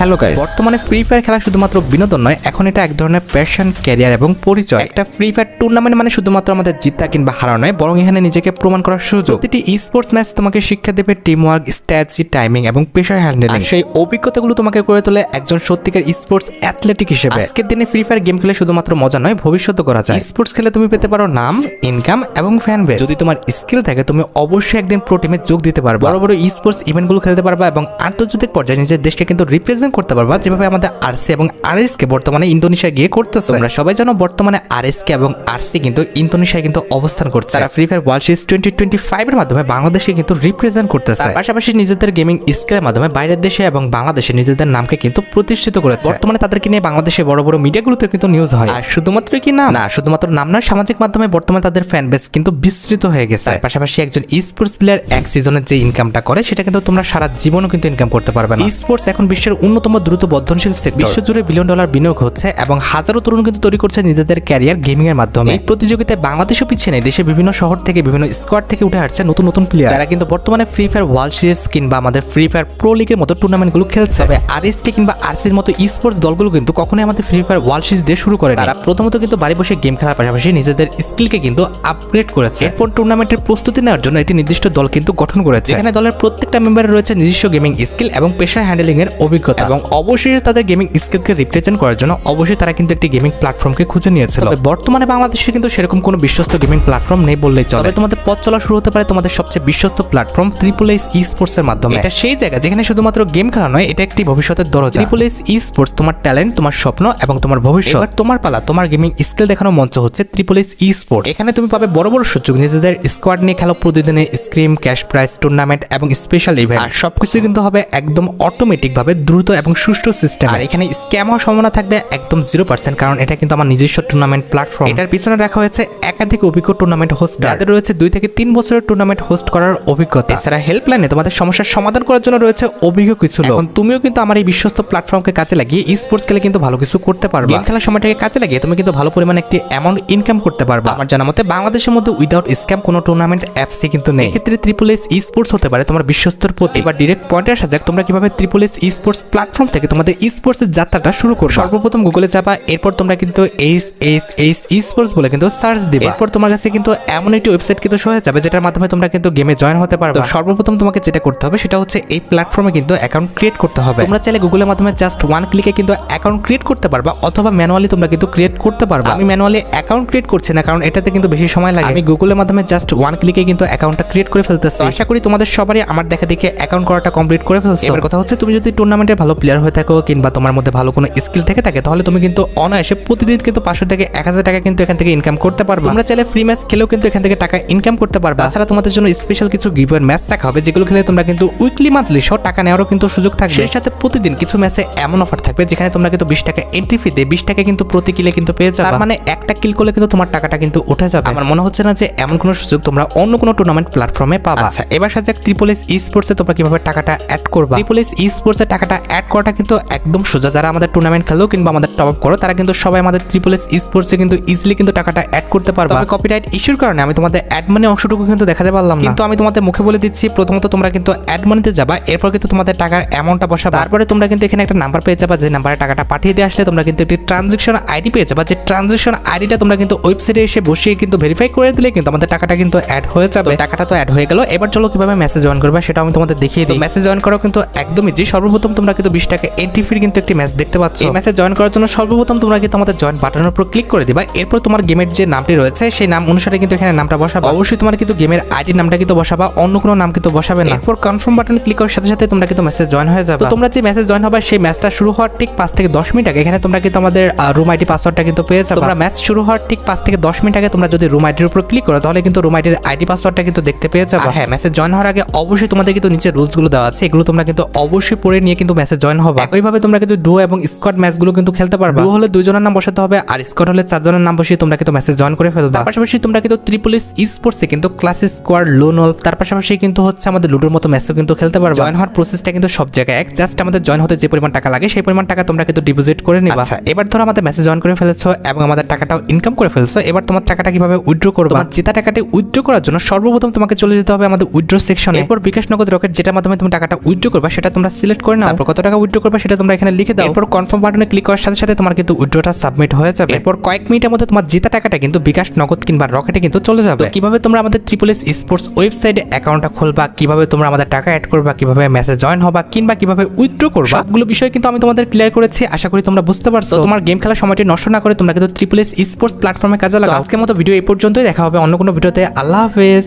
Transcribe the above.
Hello guys, বর্তমানে free fire খেলা শুধুমাত্র বিনোদন নয়, এখন এটা এক ধরনের প্যাশন, ক্যারিয়ার এবং পরিচয়। একটা ফ্রি ফায়ার টুর্নামেন্ট মানে শুধুমাত্র আমাদের জিতা কিংবা হারা নয়, বরং এখানে নিজেকে প্রমাণ করার সুযোগ। প্রতিটি স্পোর্টস ম্যাচ তোমাকে শিক্ষা দেবে টিম ওয়ার্ক, স্ট্র্যাটেজি, টাইমিং এবং প্রেশার হ্যান্ডেলিং। সেই অভিজ্ঞতাগুলো তোমাকে করে তোলে একজন সত্যিকার স্পোর্টস অ্যাথলেটিক হিসেবে। আজকের দিনে ফ্রি ফায়ার গেম খেলে শুধুমাত্র মজা নয়, ভবিষ্যৎ করা যায়। স্পোর্টস খেলে তুমি পেতে পারো নাম, ইনকাম এবং ফ্যান বেস। যদি তোমার স্কিল থাকে তুমি অবশ্যই একদিন প্রো টিমে যোগ দিতে পারবে, বড় বড় স্পোর্টস ইভেন্টগুলো খেলতে পারবা এবং আন্তর্জাতিক পর্যায়ে নিজের দেশকে কিন্তু রিপ্রেজেন্ট করতে পারবা, যেভাবে আমাদের আরসি এবং আরএসকে বর্তমানে ইন্দোনেশিয়া গিয়ে করতেছে। তোমরা সবাই জানো বর্তমানে আরএসকে এবং আরসি কিন্তু ইন্দোনেশিয়ায় কিন্তু অবস্থান করছে। তারা ফ্রি ফায়ার ওয়ার্ল্ড সিরিজ 2025 এর মাধ্যমে বাংলাদেশকে কিন্তু রিপ্রেজেন্ট করতেছে। পাশাপাশি নিজেদের গেমিং স্কিলের মাধ্যমে বাইরের দেশে এবং বাংলাদেশে নিজেদের নামকে কিন্তু প্রতিষ্ঠিত করেছে। বর্তমানে তাদেরকে নিয়ে বাংলাদেশে বড় বড় মিডিয়াগুলোতে কিন্তু নিউজ হয়। আর শুধুমাত্র কি নাম না, শুধুমাত্র নাম না, সামাজিক মাধ্যমে বর্তমানে তাদের ফ্যান বেস কিন্তু বিস্তৃত হয়ে গেছে। পাশাপাশি একজন স্পোর্টস প্লেয়ার এক সিজনের যে ইনকামটা করে সেটা কিন্তু তোমরা সারা জীবনও কিন্তু ইনকাম করতে পারবে না। স্পোর্টস এখন বিশ্বের অন্যতম দ্রুত বর্ধনশীল সেক্টর। বিশ্বজুড়ে বিলিয়ন ডলার বিনিয়োগ হচ্ছে এবং হাজারো তরুণ কিন্তু তৈরি করছে নিজেদের ক্যারিয়ার গেমিং এর মাধ্যমে। এই প্রতিযোগিতায় বাংলাদেশও পিছিয়ে নেই, দেশের বিভিন্ন শহর থেকে বিভিন্ন স্কোয়াড থেকে উঠে আসছে নতুন নতুন প্লেয়ার, যারা কিন্তু বর্তমানে ফ্রি ফায়ার ওয়ার্ল্ড সিরিজ কিংবা আমাদের ফ্রি ফায়ার প্রো লিগের মতো টুর্নামেন্টগুলো খেলছে। তবে আরএসকে কিংবা আরসির মতো স্পোর্টস দলগুলো কিন্তু কখনোই আমাদের ফ্রি ফায়ার ওয়ার্ল্ড সিরিজ দিয়ে শুরু করে। তারা প্রথমত কিন্তু বাড়ি বসে গেম খেলার পাশাপাশি নিজেদের স্কিলকে কিন্তু আপগ্রেড করেছে। এরপর টুর্নামেন্টের প্রস্তুতি নেওয়ার জন্য একটি নির্দিষ্ট দল কিন্তু গঠন করেছে। এখানে দলের প্রত্যেকটা মেম্বারের রয়েছে নিজস্ব গেমিং স্কিল এবং প্রেশার হ্যান্ডেলিং এর অভিজ্ঞতা, এবং অবশ্যই তাদের গেমিং স্কিলকে রিপ্রেজেন্ট করার জন্য অবশ্যই তারা কিন্তু একটি গেমিং প্ল্যাটফর্মকে খুঁজে নিয়েছিল। বর্তমানে বাংলাদেশে কিন্তু সেরকম কোনো বিশ্বস্ত গেমিং প্ল্যাটফর্ম নেই বললেই চলে। তোমাদের পথ চলা শুরু হতে পারে তোমাদের সবচেয়ে বিশ্বস্ত platform triple H E sports এর মাধ্যমে। এটা সেই জায়গা যেখানে শুধুমাত্র গেম খেলা নয়, এটা একটি ভবিষ্যতের দরজা। ট্রিপল এইচ ই স্পোর্টস তোমার ট্যালেন্ট, তোমার স্বপ্ন এবং তোমার ভবিষ্যৎ। এবার তোমার পালা, তোমার গেমিং স্কিল দেখানোর মঞ্চ হচ্ছে ট্রিপল এইচ ই স্পোর্টস। এখানে তুমি পাবে বড় বড় সুযোগ, নিজেদের স্কোয়াড নিয়ে খেলো, প্রতিদিনের স্ক্রিম, ক্যাশ প্রাইজ, টুর্নামেন্ট এবং স্পেশাল ইভেন্ট। আর সবকিছু কিন্তু হবে একদম অটোমেটিক ভাবে, দ্রুত এবং সুষ্ঠু সিস্টেম। আর এখানে স্ক্যাম হওয়ার সম্ভাবনা থাকবে একদম 0%, কারণ এটা কিন্তু আমার নিজস্ব টুর্নামেন্ট প্ল্যাটফর্ম। এটার পিছনে রাখা হয়েছে একাধিক অভিজ্ঞ টুর্নামেন্ট হোস্ট, যাদের রয়েছে 2 থেকে 3 বছরের টুর্নামেন্ট হোস্ট করার অভিজ্ঞতা। এছাড়া হেল্পলাইনে তোমাদের সমস্যার সমাধান করার জন্য রয়েছে অভিজ্ঞ কিছু লোক। এখন তুমিও কিন্তু আমার এই বিশ্বস্ত প্ল্যাটফর্মকে কাজে লাগিয়ে স্পোর্টস খেলে কিন্তু ভালো কিছু করতে পারবে। গেম খেলার সময়টাকে কাজে লাগিয়ে তুমি কিন্তু ভালো পরিমাণে একটি অ্যামাউন্ট ইনকাম করতে পারবে। আমার জানা মতে বাংলাদেশের মধ্যে উইদাউট স্ক্যাম কোনো টুর্নামেন্ট অ্যাপসই কিন্তু নেই। এক্ষেত্রে ট্রিপল এইচ ই স্পোর্টস হতে পারে তোমার বিশ্বস্তর প্রতি। এবার ডিরেক্ট পয়েন্টে আসা যাক, তোমরা কিভাবে triple H E sports platform থেকে তোমাদের ই স্পোর্টস এর যাত্রাটা শুরু করবে। সর্বপ্রথম গুগলে যাবা, এরপর তোমরা কিন্তু এইচ ই স্পোর্টস বলে কিন্তু সার্চ দিবা। এরপর তোমার কাছে কিন্তু এমন একটি ওয়েবসাইট কিন্তু শো হয়ে যাবে যেটার মাধ্যমে তোমরা কিন্তু গেমে জয়েন হতে পারবে। তো সর্বপ্রথম তোমাকে যেটা করতে হবে সেটা হচ্ছে এই প্ল্যাটফর্মে কিন্তু অ্যাকাউন্ট ক্রিয়েট করতে হবে। তোমরা চাইলে গুগলের মাধ্যমে জাস্ট 1 ক্লিকে কিন্তু অ্যাকাউন্ট ক্রিয়েট করতে পারবা, অথবা ম্যানুয়ালি তোমরা কিন্তু ক্রিয়েট করতে পারবা। আমি ম্যানুয়ালি অ্যাকাউন্ট ক্রিয়েট করছি না, কারণ এটাতে কিন্তু বেশি সময় লাগে। আমি গুগলের মাধ্যমে জাস্ট 1 ক্লিকে কিন্তু অ্যাকাউন্টটা ক্রিয়েট করে ফেলতেছি। আশা করি তোমাদের সবারই আমার দেখা দেখে অ্যাকাউন্ট করাটা কমপ্লিট করে ফেলছো। এবার কথা হচ্ছে, তুমি যদি টুর্নামেন্টের ভালো প্লেয়ার হয়ে থাকো কিংবা তোমার মধ্যে ভালো কোনো স্কিল থেকে থাকে, তাহলে তুমি কিন্তু অনায়াসে প্রতিদিন কিন্তু 500 থেকে 1000 টাকা কিন্তু এখান থেকে ইনকাম করতে পারবে। তোমরা চাইলে ফ্রি ম্যাচ খেলেও কিন্তু এখান থেকে টাকা ইনকাম করতে পারবে। তাছাড়া তোমাদের জন্য স্পেশাল কিছু গিভওয়ে ম্যাচ রাখা হবে, যেগুলো খেলে তোমরা কিন্তু উইকলি, মান্থলি সহ টাকা নেওয়ারও কিন্তু সুযোগ থাকবে। সেই সাথে প্রতিদিন কিছু ম্যাচে এমন অফার থাকবে যেখানে তোমরা কিন্তু 20 টাকা এন্ট্রি ফি দিয়ে 20 টাকা কিন্তু প্রতি কিলে কিন্তু পেয়ে যাবে। মানে একটা কিল করলে কিন্তু তোমার টাকাটা কিন্তু উঠে যাবে। আমার মনে হচ্ছে না যে এমন কোনো সুযোগ তোমরা অন্য কোনো টুর্নামেন্ট প্ল্যাটফর্মে পাবা। আচ্ছা, এবার সাথে ট্রিপল এইচ ই স্পোর্টসে তোমরা কিভাবে টাকাটা অ্যাড করবা। ট্রিপল এইচ ই স্পোর্টসে টাকাটা অ্যাড করাটা কিন্তু একদম সোজা। যারা আমাদের টুর্নামেন্ট খেলো কিংবা আমাদের টপ আপ করো, তারা কিন্তু সবাই আমাদের ট্রিপল এইচ ই স্পোর্টসে কিন্তু ইজিলি কিন্তু টাকাটা অ্যাড করতে পারবা। তবে কপিরাইট ইস্যুর কারণে আমি তোমাদের অ্যাড মানি অংশটুকু কিন্তু দেখাতে পারলাম না, কিন্তু আমি তোমাদের মুখে বলে দিচ্ছি, প্রথমত তোমরা কিন্তু অ্যাড মানিতে যাবা, এরপর কিন্তু তোমাদের টাকার অ্যামাউন্টটা বসাবা। তারপরে তোমরা কিন্তু এখানে একটা নাম্বার পেয়ে যাবা, যে নাম্বারে টাকাটা পাঠিয়ে দিয়ে আসলে তোমরা কিন্তু একটি ট্রানজাকশন আইডি পেয়ে যাবা। যে ট্রানজাকশন আইডিটা তোমরা কিন্তু ওয়েবসাইটে এসে বসিয়ে কিন্তু ভেরিফাই করে দিলে কিন্তু আমাদের টাকাটা কিন্তু অ্যাড হয়ে যাবে। টাকাটা তো অ্যাড হয়ে গেল, এবার চলো কিভাবে মেসেজ জয়েন করবে সেটা আমি তোমাদের দেখিয়ে দিই। মেসেজ জয়েন করাও কিন্তু একদম ইজি। সর্বপ্রথম তোমরা কিন্তু 20 টাকা এন্ট্রি ফি কিন্তু একটি ম্যাচ দেখতে পাচ্ছ। এই ম্যাচে জয়েন করার জন্য সর্বপ্রথম তোমরা কিন্তু আমাদের জয়েন বাটনের উপর ক্লিক করে দিবা। এরপর তোমার গেমের যে নামটি রয়েছে সেই নাম অনুসারে কিন্তু এখানে নামটা বসাবা। অবশ্যই তোমার কিন্তু গেমের আইডি নামটা কিন্তু বসাবা, অন্য কোনো নাম কিন্তু বসাবে না। এরপর কনফার্ম বাটনে ক্লিক করার সাথে সাথে তোমরা কিন্তু মেসেজ জয়েন হয়ে যাবে। তো তোমরা যে মেসেজ জয়েন হবে সেই ম্যাচটা শুরু হওয়ার ঠিক 5 থেকে 10 মিনিট আগে এখানে তোমরা কিন্তু আমাদের রুম আইডি পাসওয়ার্ডটা কিন্তু পেয়ে যাবে। তোমরা ম্যাচ শুরু হওয়ার ঠিক 5 থেকে 10 মিনিট আগে তোমরা যদি রুম আইডির উপর ক্লিক করো, তাহলে কিন্তু রুম আইডির আইডি পাসওয়ার্ডটা কিন্তু দেখতে পেয়ে যাবে। হ্যাঁ, মেসেজ জয়েন হওয়ার আগে অবশ্যই তোমাদের কিন্তু নিচে রুলস গুলো দেওয়া আছে, এগুলো তোমরা কিন্তু অবশ্যই পড়ে নিয়ে কিন্তু মেসেজ জয়েন হবে। একইভাবে তোমরা কিন্তু ডুও এবং স্কোয়াড ম্যাচগুলো কিন্তু খেলতে পারবে। ডুও হলে 2 জনের নাম বসাতে হবে, আর স্কোয়াড হলে 4 জনের নাম বসিয়ে তোমরা কিন্তু মেসেজ জয়েন করে ফেলবে। তার পাশাপাশি তোমরা কিন্তু ট্রিপল এইচ ই স্পোর্টসে কিন্তু ক্লাসিক স্কোয়াড, লোন ওলফ, তার পাশাপাশি কিন্তু হচ্ছে আমাদের লুডোর মতো ম্যাচও কিন্তু খেলতে পারবে। জয়েন হওয়ার প্রসেসটা কিন্তু সব জায়গায় এক, জাস্ট আমাদের জয়েন হতে যে পরিমাণ টাকা লাগে সেই পরিমাণ টাকা তোমরা কিন্তু ডিপোজিট করে নিবা। আচ্ছা, এবার ধরো আমাদের মেসেজ জয়েন করে ফেলেছো এবং আমাদের টাকাটাও ইনকাম করে ফেলছো। এবার তোমার টাকাটা কিভাবে উইথড্র করবে? তোমার জেতা টাকাটি উইথড্র করার জন্য সর্বপ্রথম তোমাকে চলে যেতে হবে আমাদের উইথড্র সেকশনে। এরপর বিকাশ নগদ রকেট, যেটার মাধ্যমে তুমি টাকাটা উইথড্র করবে সেটা তোমরা সিলেক্ট করে নাও। তারপর কত টাকা উইথড্র করবে সেটা তোমরা এখানে লিখে দাও। এরপর কনফার্ম বাটনে ক্লিক করার সাথে সাথে তোমার কিন্তু উইথড্রটা সাবমিট হয়ে যাবে। এরপর কয়েক মিনিটের মধ্যে তোমার জিতা টাকাটা কিন্তু বিকাশ, নগদ কিংবা রকেটে কিন্তু চলে যাবে। তো কিভাবে তোমরা আমাদের ট্রিপল এস স্পোর্টস ওয়েবসাইটে অ্যাকাউন্টটা খুলবা, কিভাবে তোমরা আমাদের টাকা অ্যাড করবা, কিভাবে মেসেজ জয়েন হবা, কিংবা কিভাবে উইথড্র করবা, সবগুলো বিষয় কিন্তু আমি তোমাদের ক্লিয়ার করেছি। আশা করি তোমরা বুঝতে পারছো। তো তোমার গেম খেলার সময়টি নষ্ট না করে তোমরা কিন্তু ট্রিপল এস স্পোর্টস প্ল্যাটফর্মে কাজে লাগাও। আজকের মতো ভিডিও এই পর্যন্তই, দেখা হবে অন্য কোনো ভিডিওতে। আল্লাহ হাফেজ।